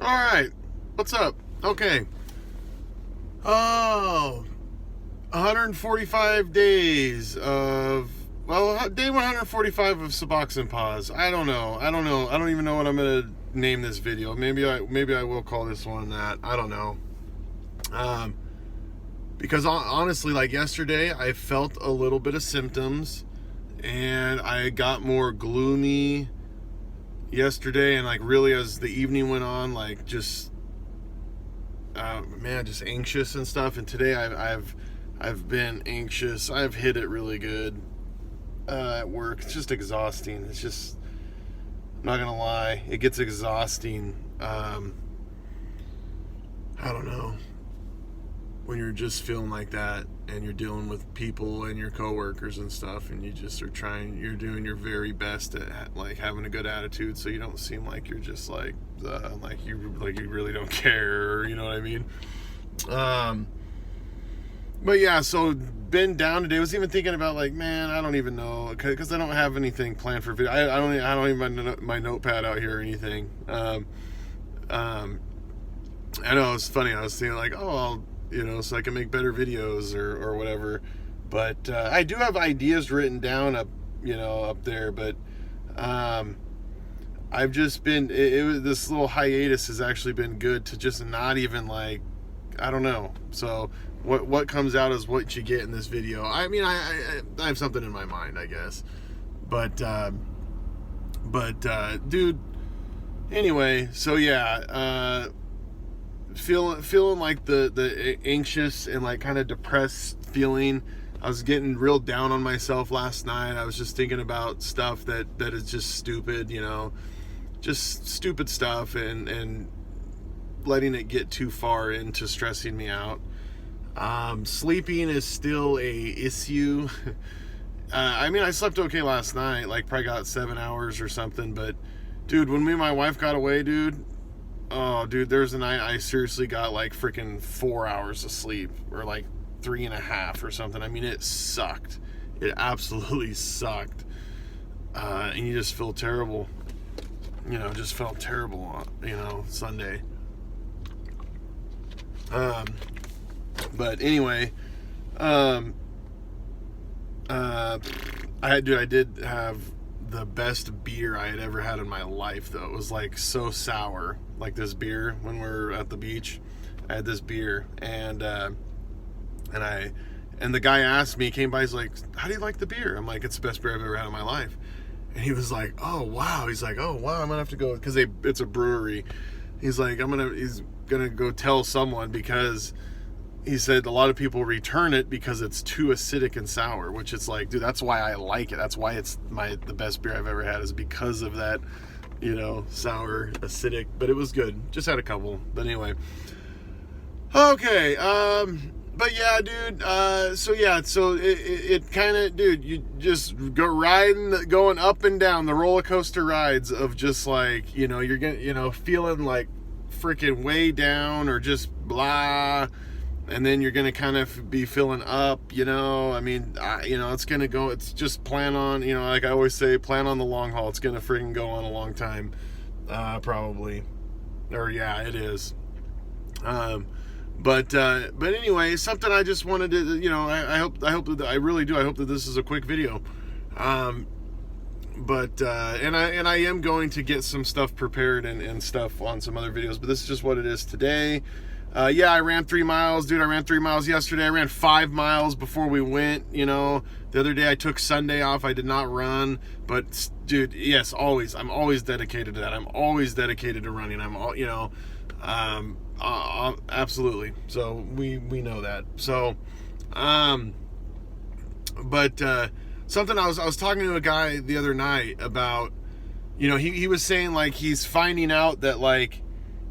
All right, what's up? Okay. Oh, 145 days of day 145 of Suboxone PAWS. I don't know. I don't even know what I'm gonna name this video. Maybe I will call this one that. I don't know. Because honestly, like yesterday, I felt a little bit of symptoms, and I got more gloomy yesterday, and like really as the evening went on, like just just anxious and stuff. And today I've been anxious. I've hit it really good at work. It's just exhausting. It's just, I'm not gonna lie, it gets exhausting. I don't know, when you're just feeling like that and you're dealing with people and your coworkers and stuff, and you just are you're doing your very best at like having a good attitude, so you don't seem like you're just like you really don't care, or you know what I mean. But yeah, so been down today. I was even thinking about like, man, I don't even know, because I don't have anything planned for video. I don't even have my notepad out here or anything. I know, it's funny. I was thinking like, oh, so I can make better videos or whatever. But I do have ideas written down up there. But I've just been, this little hiatus has actually been good to just not even like, I don't know. So what comes out is what you get in this video. I mean, I have something in my mind, I guess. But dude, anyway, so yeah, feeling like the anxious and like kind of depressed feeling. I was getting real down on myself last night. I was just thinking about stuff that is just stupid, just stupid stuff, and letting it get too far into stressing me out. Sleeping is still a issue. I mean, I slept okay last night, like probably got 7 hours or something, but dude, when me and my wife got away, dude, oh, dude, there's a night I seriously got like freaking 4 hours of sleep, or like 3.5 or something. I mean, it sucked. It absolutely sucked. And you just feel terrible. Just felt terrible on, Sunday. But anyway, I did have the best beer I had ever had in my life, though. It was like so sour, like this beer when we were at the beach. I had this beer, and the guy asked me, came by, he's like, how do you like the beer? I'm like, it's the best beer I've ever had in my life. And he was like, oh wow. He's like, oh wow, I'm gonna have to go, because it's a brewery. He's like, he's gonna go tell someone, because he said a lot of people return it because it's too acidic and sour, which it's like, dude, that's why I like it. That's why it's the best beer I've ever had, is because of that, sour, acidic. But it was good. Just had a couple. But anyway. Okay. But yeah, dude. So it kind of, dude, you just going up and down the roller coaster rides of just like, you're gonna, feeling like freaking way down, or just blah. And then you're going to kind of be filling up, I mean, it's going to go, it's just plan on, like I always say, plan on the long haul. It's going to freaking go on a long time, probably. Or yeah, it is. But anyway, something I just wanted to, I really do. I hope that this is a quick video. And I am going to get some stuff prepared and stuff on some other videos, but this is just what it is today. Yeah, I ran 3 miles, dude. I ran 3 miles yesterday. I ran 5 miles before we went. The other day I took Sunday off. I did not run, but dude, yes, always. I'm always dedicated to that. I'm always dedicated to running. I'm all, absolutely. So we know that. So, but something I was talking to a guy the other night about. He was saying like he's finding out that like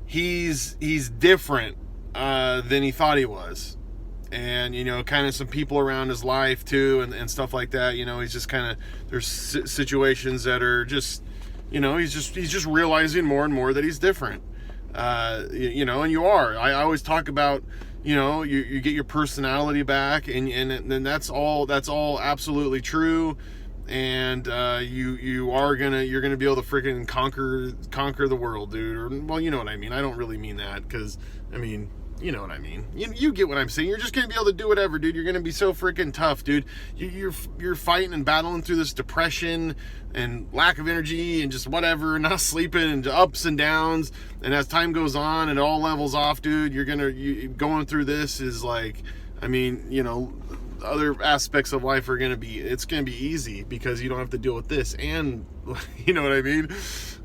he's different than he thought he was, and kind of some people around his life too, and stuff like that. He's just kind of, there's situations that are just, he's just realizing more and more that he's different. And you are. I always talk about, you get your personality back, and that's all absolutely true. and you're gonna be able to freaking conquer the world, dude. Or, well, you know what I mean. I don't really mean that, because I mean, you know what I mean. You get what I'm saying. You're just gonna be able to do whatever, dude. You're gonna be so freaking tough, dude. You're fighting and battling through this depression and lack of energy and just whatever, not sleeping, and ups and downs. And as time goes on, and it all levels off, dude. Going through this is like, I mean, you know, other aspects of life it's gonna be easy, because you don't have to deal with this, and you know what I mean,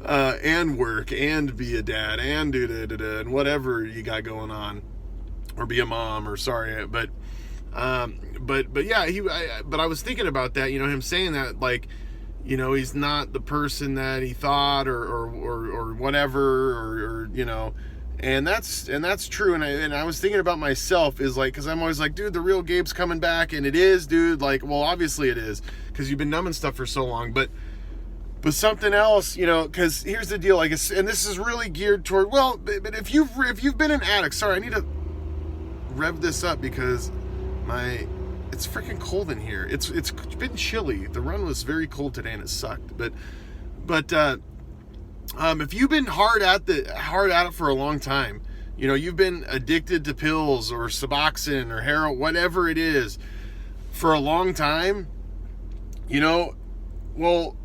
and work, and be a dad, and and whatever you got going on, or be a mom, or sorry, but yeah, but I was thinking about that, you know, him saying that, like, you know, he's not the person that he thought, or whatever, or you know. And that's true, and I was thinking about myself, is like, because I'm always like, dude, the real Gabe's coming back, and it is, dude, like, well, obviously it is, because you've been numbing stuff for so long, but something else, you know, because here's the deal, like, and this is really geared toward, well, but if you've been an addict, sorry, I need to rev this up, because it's freaking cold in here. It's been chilly. The run was very cold today, and it sucked, but if you've been hard at it for a long time, you know, you've been addicted to pills or Suboxone or heroin, whatever it is, for a long time, you know, well,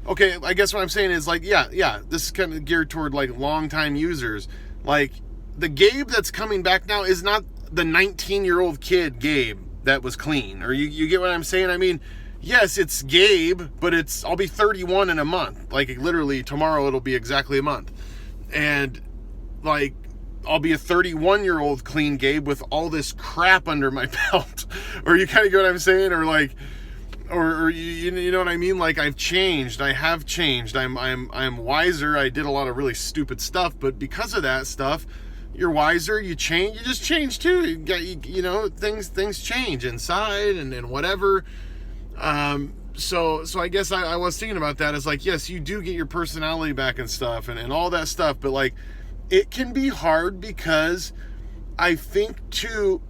okay, I guess what I'm saying is, like, yeah, this is kind of geared toward, like, long-time users. Like, the Gabe that's coming back now is not the 19-year-old kid Gabe that was clean, or you get what I'm saying? I mean, yes, it's Gabe, but I'll be 31 in a month. Like, literally tomorrow it'll be exactly a month. And, like, I'll be a 31-year-old clean Gabe with all this crap under my belt. Or you kind of get what I'm saying? Or, like, or you know what I mean? Like, I've changed. I have changed. I'm wiser. I did a lot of really stupid stuff, but because of that stuff, you're wiser. You change. You just change too. You know, things change inside and whatever. So I guess I was thinking about that. It's like, yes, you do get your personality back and stuff, and all that stuff, but, like, it can be hard, because I think too,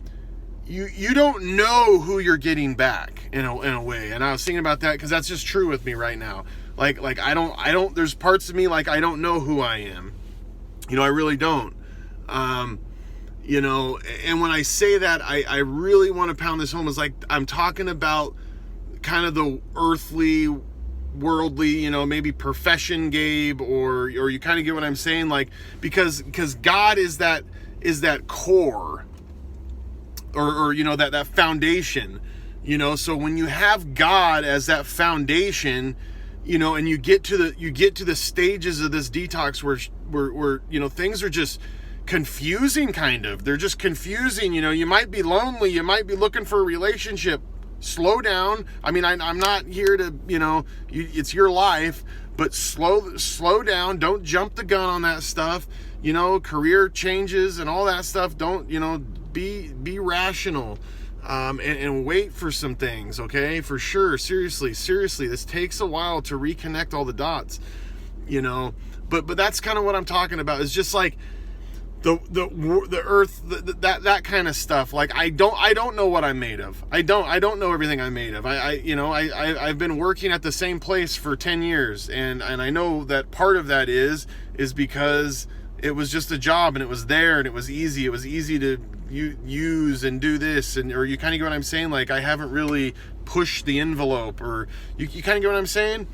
you don't know who you're getting back in a way. And I was thinking about that, because that's just true with me right now. Like I don't, there's parts of me, like, I don't know who I am. You know, I really don't. You know, and when I say that, I really want to pound this home. Is like, I'm talking about kind of the earthly, worldly, you know, maybe profession Gabe, or you kind of get what I'm saying, like, because God is that core, or you know, that foundation, you know. So when you have God as that foundation, you know, and you get to the stages of this detox where you know, things are just confusing, kind of. They're just confusing, you know. You might be lonely, you might be looking for a relationship. Slow down. I mean, I'm not here to, you know, it's your life, but slow down. Don't jump the gun on that stuff. You know, career changes and all that stuff. Don't, you know, be rational, and wait for some things, okay? For sure. Seriously, this takes a while to reconnect all the dots, you know, but that's kind of what I'm talking about. It's just like, the earth, that kind of stuff. Like, I don't know what I'm made of. I don't know everything I'm made of. I've been working at the same place for 10 years, and I know that part of that is because it was just a job, and it was there, and it was easy to use and do this, or you kind of get what I'm saying. Like, I haven't really pushed the envelope, or you kind of get what I'm saying.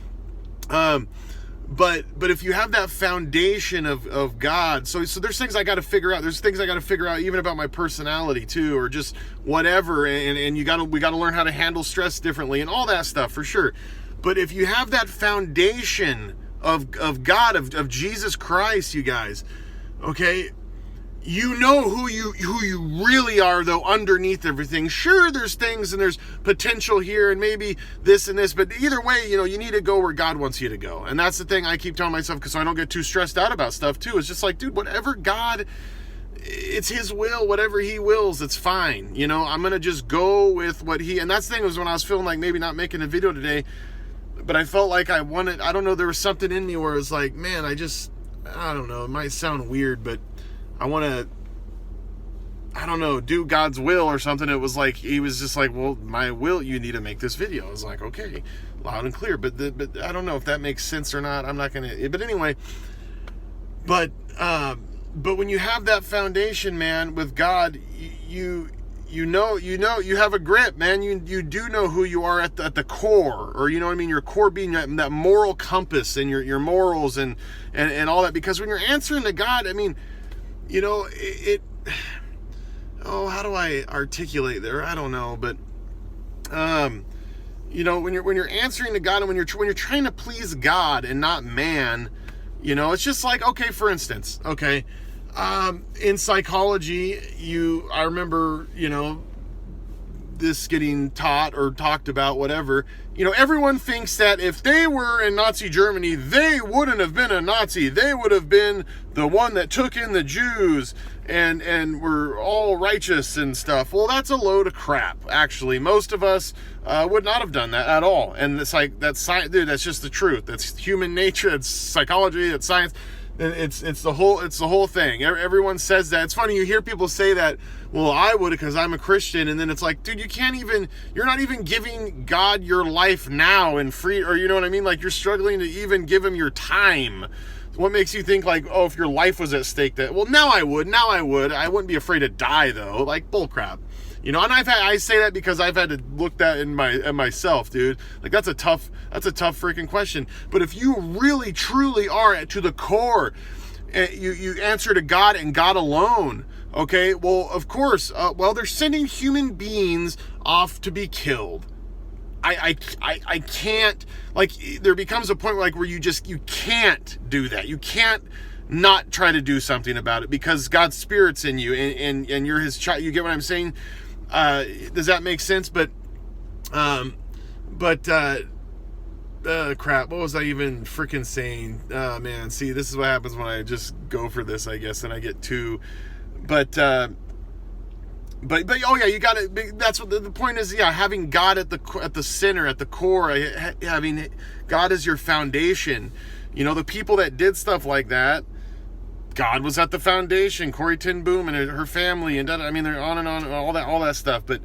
But if you have that foundation of God, so there's things I got to figure out. There's things I got to figure out, even about my personality too, or just whatever. And we got to learn how to handle stress differently and all that stuff, for sure. But if you have that foundation of God, of Jesus Christ, you guys, okay, you know who you really are, though, underneath everything. Sure, there's things and there's potential here and maybe this and this, but either way, you know, you need to go where God wants you to go. And that's the thing I keep telling myself, because I don't get too stressed out about stuff too. It's just like, dude, whatever God, it's his will, whatever he wills, it's fine. You know, I'm going to just go with what he, and that's the thing, was when I was feeling like maybe not making a video today, but I felt like I don't know, there was something in me where it was like, man, I don't know, it might sound weird, but I want I don't know, do God's will or something. It was like, he was just like, well, my will, you need to make this video. I was like, okay, loud and clear. But I don't know if that makes sense or not. I'm not going to, but anyway, but when you have that foundation, man, with God, you have a grip, man. You do know who you are at the core, or you know what I mean, your core being that moral compass and your morals and all that. Because when you're answering to God, I mean, you know, how do I articulate there? I don't know, but you know, when you're answering to God, and when you're trying to please God and not man, you know, it's just like, okay, for instance, okay, in psychology, I remember, you know, this getting taught or talked about, whatever, you know, everyone thinks that if they were in Nazi Germany, they wouldn't have been a Nazi. They would have been the one that took in the Jews and were all righteous and stuff. Well, that's a load of crap. Actually, most of us would not have done that at all. And it's like, that's science, dude, that's just the truth. That's human nature. It's psychology. It's science. It's the whole thing. Everyone says that. It's funny, you hear people say that, well, I would because I'm a Christian, and then it's like, dude, you're not even giving God your life now and free, or you know what I mean? Like, you're struggling to even give him your time. What makes you think like, oh, if your life was at stake, that, well, now I wouldn't be afraid to die though. Like, bullcrap. You know, and I say that because I've had to look that in myself, dude. Like, that's a tough freaking question. But if you really truly are to the core, you answer to God and God alone. Okay, well, of course, they're sending human beings off to be killed. I can't, like, there becomes a point where you can't do that. You can't not try to do something about it because God's Spirit's in you and you're his child. You get what I'm saying? Does that make sense? Crap, what was I even freaking saying? Oh man, see, this is what happens when I just go for this, I guess, and I get too, but oh yeah, you gotta, that's what the point is. Yeah, having God at the center, at the core, having God as your foundation. You know, the people that did stuff like that, God was at the foundation. Corrie ten Boom and her family, and I mean, they're on and on, all that stuff. But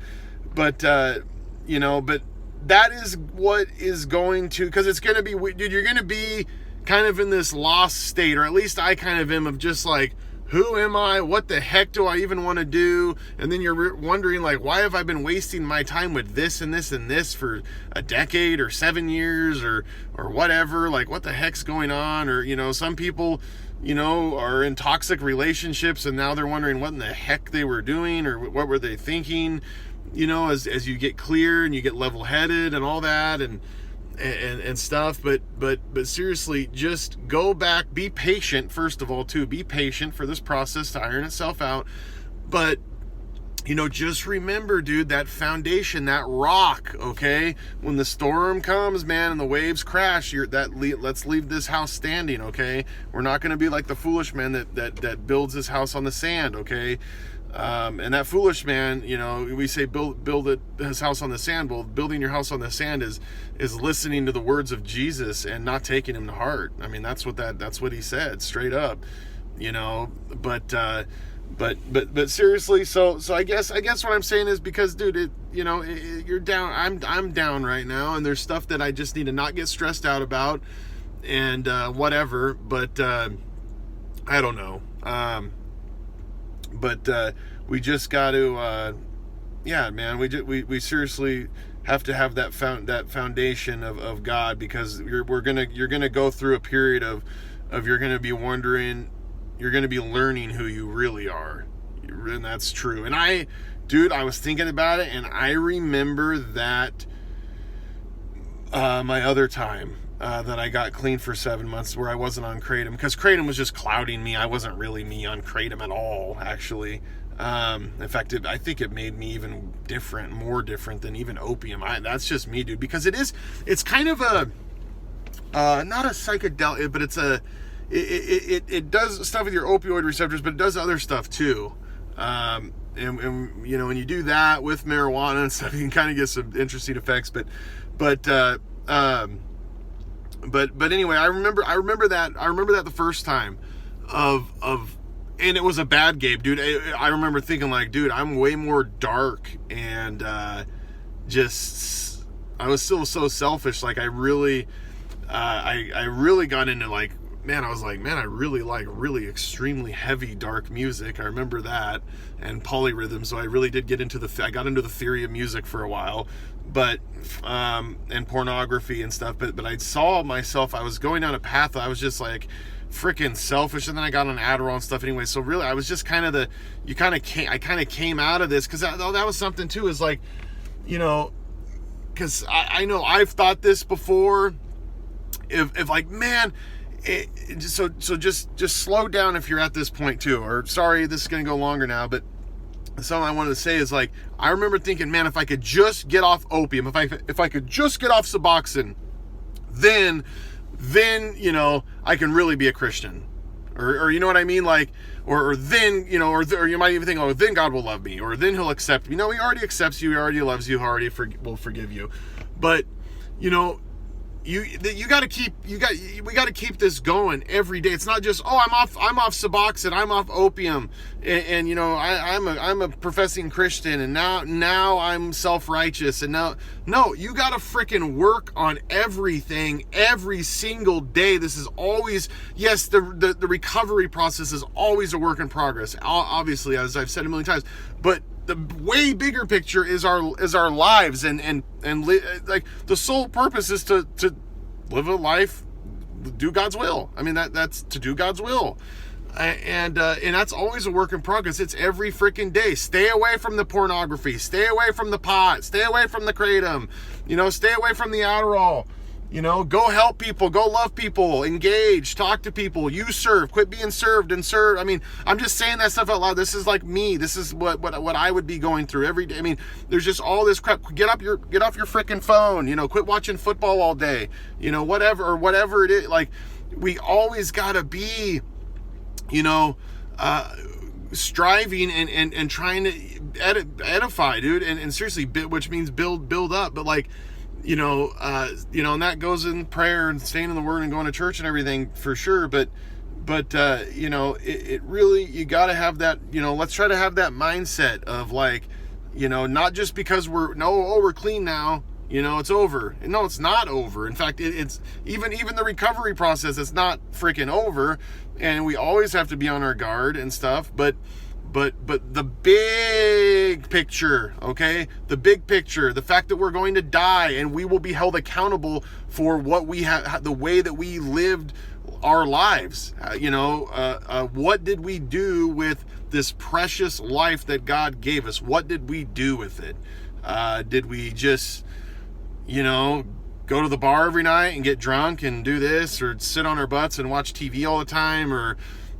you know, but that is what is going to, because it's going to be, dude, you're going to be kind of in this lost state, or at least I kind of am, of just like, who am I? What the heck do I even want to do? And then you're wondering, like, why have I been wasting my time with this and this and this for a decade or 7 years or whatever? Like, what the heck's going on? Or, you know, some people, you know, are in toxic relationships and now they're wondering what in the heck they were doing or what were they thinking, you know, as you get clear and you get level-headed and all that and stuff. But seriously, just go back, be patient, first of all, too. Be patient for this process to iron itself out. But, you know, just remember, dude, that foundation, that rock, okay? When the storm comes, man, and the waves crash, let's leave this house standing, okay? We're not going to be like the foolish man that builds his house on the sand, okay? And that foolish man, you know, we say build his house on the sand. Well, building your house on the sand is listening to the words of Jesus and not taking him to heart. I mean, that's what he said straight up, you know. But seriously, so I guess what I'm saying is, because, dude, you're down. I'm down right now, and there's stuff that I just need to not get stressed out about, and whatever. But I don't know. But we just got to, yeah, man. We seriously have to have that foundation of God, because you're gonna go through a period of you're gonna be wondering, you're gonna be learning who you really are, and that's true. And I was thinking about it, and I remember that my other time. That I got clean for 7 months, where I wasn't on Kratom, because Kratom was just clouding me. I wasn't really me on Kratom at all, actually. In fact, I think it made me even more different than even opium. That's just me, dude, because it's kind of a, not a psychedelic, but it does stuff with your opioid receptors, but it does other stuff too. And you know, when you do that with marijuana and stuff, you can kind of get some interesting effects, but anyway, I remember that the first time of and it was a bad Gabe, dude. I remember thinking like, dude, I'm way more dark, and just I was still so selfish. Like I really got into like, man, I was like, man, I really like really extremely heavy dark music. I remember that, and polyrhythm. So I really did get into I got into the theory of music for a while, but and pornography and stuff. But I saw myself, I was going down a path that I was just like freaking selfish, and then I got on Adderall and stuff anyway. So really, I was just kind of I kind of came out of this, because that was something too, is like, you know, because I know I've thought this before. If like, man, so just slow down if you're at this point too. Or sorry, this is gonna go longer now, but something I wanted to say is like, I remember thinking, man, if I could just get off opium, if I could just get off Suboxone, then you know, I can really be a Christian, or you know what I mean, like, or then, you know, or you might even think, oh, then God will love me, or then He'll accept me. No, He already accepts you, He already loves you, He already will forgive you. But you know, we got to keep this going every day. It's not just, oh, I'm off Suboxone, I'm off opium, and you know, I'm a professing Christian, and now I'm self-righteous, and now, no, you got to freaking work on everything every single day. This is always, yes, the recovery process is always a work in progress, obviously, as I've said a million times, but the way bigger picture is our lives, and like the sole purpose is to live a life, do God's will. I mean, that's to do God's will, and that's always a work in progress. It's every freaking day. Stay away from the pornography. Stay away from the pot. Stay away from the kratom. You know, stay away from the Adderall. You know, go help people, go love people, engage, talk to people, you serve, quit being served and serve. I mean, I'm just saying that stuff out loud. This is like me. This is what I would be going through every day. I mean, there's just all this crap. Get off your freaking phone, you know, quit watching football all day, you know, whatever it is. Like, we always gotta be, you know, striving and trying to edify, dude. And seriously, which means build up, but like, you know, and that goes in prayer and staying in the Word and going to church and everything for sure. But you know, it really, you got to have that, you know, let's try to have that mindset of like, you know, not just because we're clean now, you know, it's over. No, it's not over. In fact, it's even the recovery process, it's not freaking over. And we always have to be on our guard and stuff. But the big picture, okay? The big picture, the fact that we're going to die and we will be held accountable for what we have, the way that we lived our lives. You know, what did we do with this precious life that God gave us? What did we do with it? Did we just, you know, go to the bar every night and get drunk and do this, or sit on our butts and watch TV all the time, or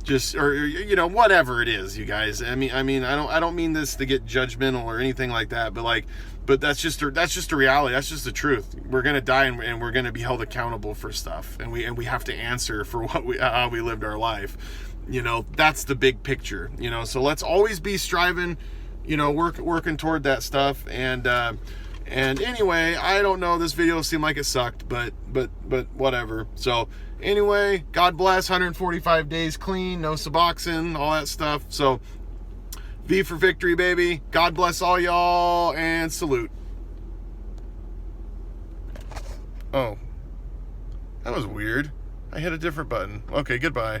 you know, whatever it is, you guys. I mean, I don't mean this to get judgmental or anything like that, but that's just a reality. That's just the truth. We're gonna die, and we're gonna be held accountable for stuff, and we have to answer for how we lived our life. You know, that's the big picture. You know, so let's always be striving, you know, working toward that stuff. And anyway, I don't know. This video seemed like it sucked, but whatever. So. Anyway, God bless, 145 days clean, no Suboxone, all that stuff. So, V for victory, baby. God bless all y'all, and salute. Oh, that was weird. I hit a different button. Okay, goodbye.